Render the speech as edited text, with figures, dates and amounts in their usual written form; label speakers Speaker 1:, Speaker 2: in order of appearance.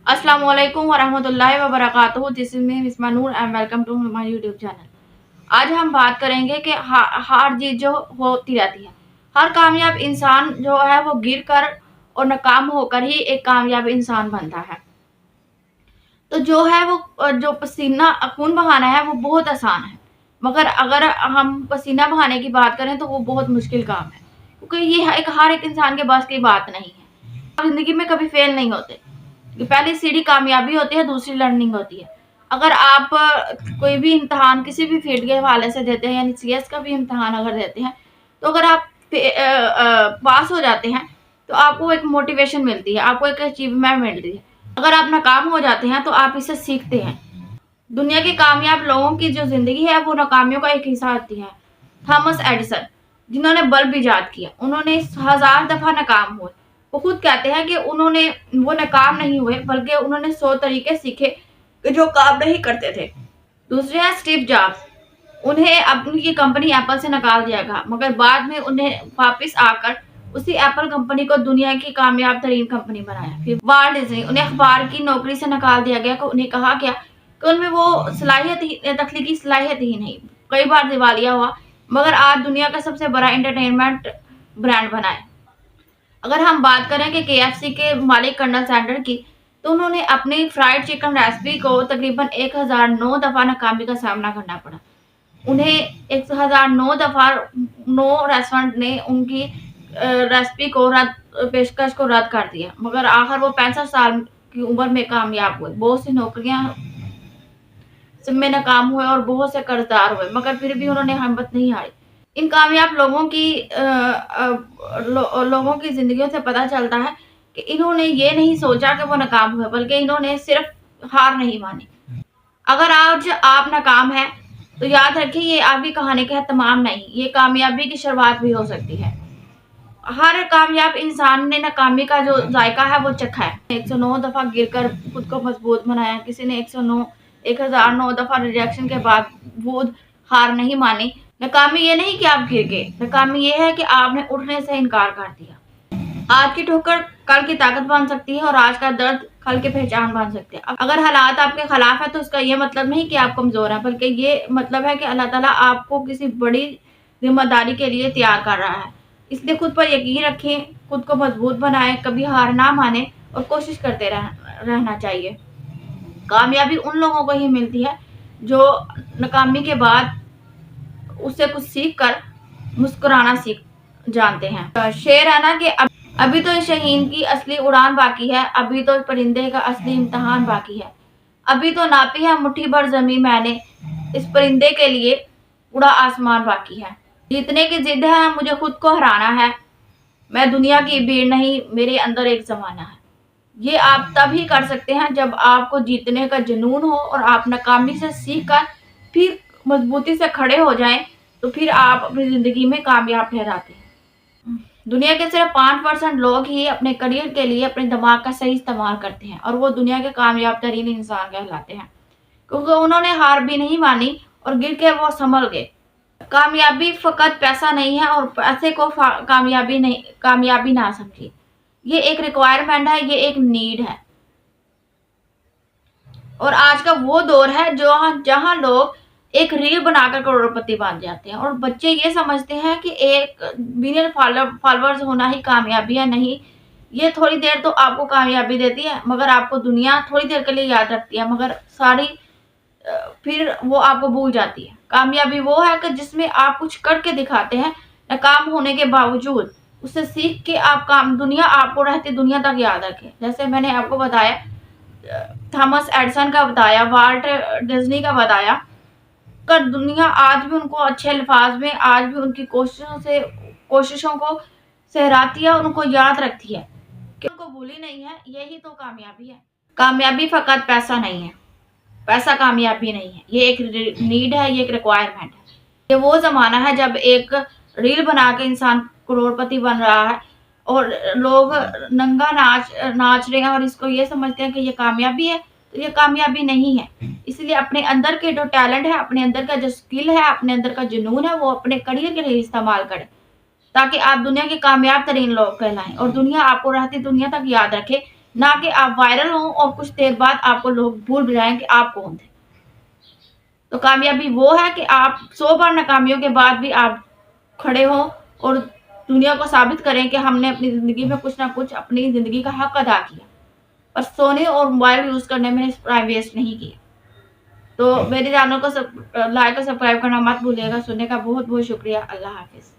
Speaker 1: अस्सलाम वालेकुम वरहमतुल्लाहि वबरकातुहू। This is me miss Manoor and welcome to my YouTube channel. आज हम बात करेंगे कि हार जीत जो होती रहती है। हर कामयाब इंसान जो है वो गिर कर और नाकाम होकर ही एक कामयाब इंसान बनता है। तो जो है वो जो पसीना खून बहाना है वो बहुत आसान है, मगर अगर हम पसीना बहाने की बात करें तो वो बहुत मुश्किल काम है, क्योंकि ये हर एक इंसान के बस की बात नहीं है। जिंदगी में कभी फेल नहीं होते। पहली सीढ़ी कामयाबी होती है, दूसरी लर्निंग होती है। अगर आप कोई भी इम्तिहान किसी भी फील्ड के हवाले से देते हैं, यानी सीएस का भी इम्तिहान अगर देते हैं, तो अगर आप पास हो जाते हैं तो आपको एक मोटिवेशन मिलती है, आपको एक अचीवमेंट मिलती है। अगर आप नाकाम हो जाते हैं तो आप इससे सीखते हैं। दुनिया के कामयाब लोगों की जो जिंदगी है वो नाकामियों का एक हिस्सा होती है। थॉमस एडिसन, जिन्होंने बल्ब इजाद किया, उन्होंने 1000 दफा नाकाम हुए। वो खुद कहते हैं कि वो नाकाम नहीं हुए, बल्कि उन्होंने 100 तरीके सीखे जो काम नहीं करते थे। दूसरे हैं स्टीव जॉब्स। उन्हें अपनी कंपनी एप्पल से निकाल दिया गया, मगर बाद में उन्हें वापस आकर उसी एप्पल कंपनी को दुनिया की कामयाब तरीन कंपनी बनाया। फिर वाल्ट डिज्नी, उन्हें अखबार की नौकरी से निकाल दिया गया। उन्हें कहा गया कि उनमें वो तख्लीकी सलाहियत ही नहीं। कई बार दिवालिया हुआ, मगर आज दुनिया का सबसे बड़ा एंटरटेनमेंट ब्रांड बना है। अगर हम बात करें कि KFC के मालिक कर्नल सैंडर की, तो उन्होंने अपनी फ्राइड चिकन रेसिपी को तकरीबन 1009 दफा नाकामी का सामना करना पड़ा। उन्हें 1009 दफा 9 रेस्टोरेंट ने उनकी रेसिपी को पेशकश को रद्द कर दिया, मगर आखिर वो 65 साल की उम्र में कामयाब हुए। बहुत सी नौकरियां में नाकाम हुए और बहुत से कर्जदार हुए, मगर फिर भी उन्होंने हिम्मत नहीं हारी। इन कामयाब लोगों की जिंदगियों से पता चलता है कि इन्होंने ये नहीं सोचा कि वो नाकाम हुए, बल्कि इन्होंने सिर्फ हार नहीं मानी। अगर आज आप नाकाम हैं तो याद रखिए, ये आपकी कहानी का तमाम नहीं, ये कामयाबी की शुरुआत भी हो सकती है। हर कामयाब इंसान ने नाकामी का जो जायका है वो चखा है। 109 दफा गिरकर खुद को मजबूत बनाया। किसी ने 1009 दफा रिजेक्शन के बाद वो हार नहीं मानी। नाकामी ये नहीं कि आप गिर गए, नाकामी ये है कि आपने उठने से इनकार कर दिया। आज की ठोकर कल की ताकत बन सकती है, और आज का दर्द कल की पहचान बन सकते हैं। अगर हालात आपके खिलाफ है तो उसका ये मतलब नहीं कि आप कमजोर हैं, बल्कि ये मतलब है कि अल्लाह ताला आपको किसी बड़ी जिम्मेदारी के लिए तैयार कर रहा है। इसलिए खुद पर यकीन रखें, खुद को मजबूत बनाएं, कभी हार ना माने और कोशिश करते रहना चाहिए। कामयाबी उन लोगों को ही मिलती है जो नाकामी के बाद उससे कुछ सीख कर मुस्कुराना सीख जानते हैं। शेर है ना कि अभी तो शहीन की असली उड़ान बाकी है, अभी तो परिंदे का असली इम्तिहान बाकी है। अभी तो नापी है मुट्ठी भर जमीन मैंने, इस परिंदे के लिए उड़ा आसमान बाकी है। जीतने की जिद है, मुझे खुद को हराना है, मैं दुनिया की भीड़ नहीं, मेरे अंदर एक जमाना है। ये आप तभी कर सकते हैं जब आपको जीतने का जुनून हो और आप नाकामी से सीख कर फिर मजबूती से खड़े हो जाएं, तो फिर आप अपनी जिंदगी में कामयाब ठहराते हैं। दुनिया के सिर्फ 5% लोग ही अपने करियर के लिए अपने दिमाग का सही इस्तेमाल करते हैं, और वो दुनिया के कामयाब तरीन इंसान कहलाते हैं, क्योंकि उन्होंने हार भी नहीं मानी और गिर के वो संभल गए। कामयाबी फकत पैसा नहीं है, और पैसे को कामयाबी ना समझिए। ये एक रिक्वायरमेंट है, ये एक नीड है। और आज का वो दौर है जहां लोग एक रील बनाकर करोड़पति बन जाते हैं, और बच्चे ये समझते हैं कि 1 बिलियन फॉलोअर्स होना ही कामयाबी है। नहीं, ये थोड़ी देर तो आपको कामयाबी देती है, मगर आपको दुनिया थोड़ी देर के लिए याद रखती है, मगर फिर वो आपको भूल जाती है। कामयाबी वो है कि जिसमें आप कुछ करके दिखाते हैं, नाकाम होने के बावजूद उससे सीख के दुनिया आपको रहती दुनिया तक याद रखे। जैसे मैंने आपको बताया, थॉमस एडिसन का बताया, वाल्ट डिज्नी का बताया, कर दुनिया आज भी उनको अच्छे अल्फाज में, आज भी उनकी कोशिशों को सहराती है, उनको याद रखती है, कि उनको भूली नहीं है। यही तो कामयाबी है। कामयाबी फकत पैसा नहीं है, पैसा कामयाबी नहीं है, ये एक नीड है, ये एक रिक्वायरमेंट है। ये वो जमाना है जब एक रील बना के इंसान करोड़पति बन रहा है, और लोग नंगा नाच रहे हैं, और इसको ये समझते हैं कि ये कामयाबी है, तो ये कामयाबी नहीं है। इसलिए अपने अंदर के जो टैलेंट है, अपने अंदर का जो स्किल है, अपने अंदर का जुनून है, वो अपने करियर के लिए इस्तेमाल करें, ताकि आप दुनिया के कामयाब तरीन लोग कहलाएं, और दुनिया आपको रहती दुनिया तक याद रखे نہ کہ آپ وائرل ہوں اور کچھ دیر بعد آپ کو لوگ بھول بھی جائیں کہ آپ کون تھے. تو کامیابی وہ ہے کہ آپ 100 بار ناکامیوں کے بعد بھی آپ کھڑے ہوں اور دنیا کو ثابت کریں کہ ہم نے اپنی زندگی میں کچھ نہ کچھ اپنی زندگی کا حق ادا کیا اور سونے اور موبائل یوز کرنے میں ٹائم ویسٹ نہیں کیا. تو میرے چینل کو لائک اور سبسکرائب کرنا مت بھولیے گا. سننے کا بہت بہت شکریہ. اللہ حافظ.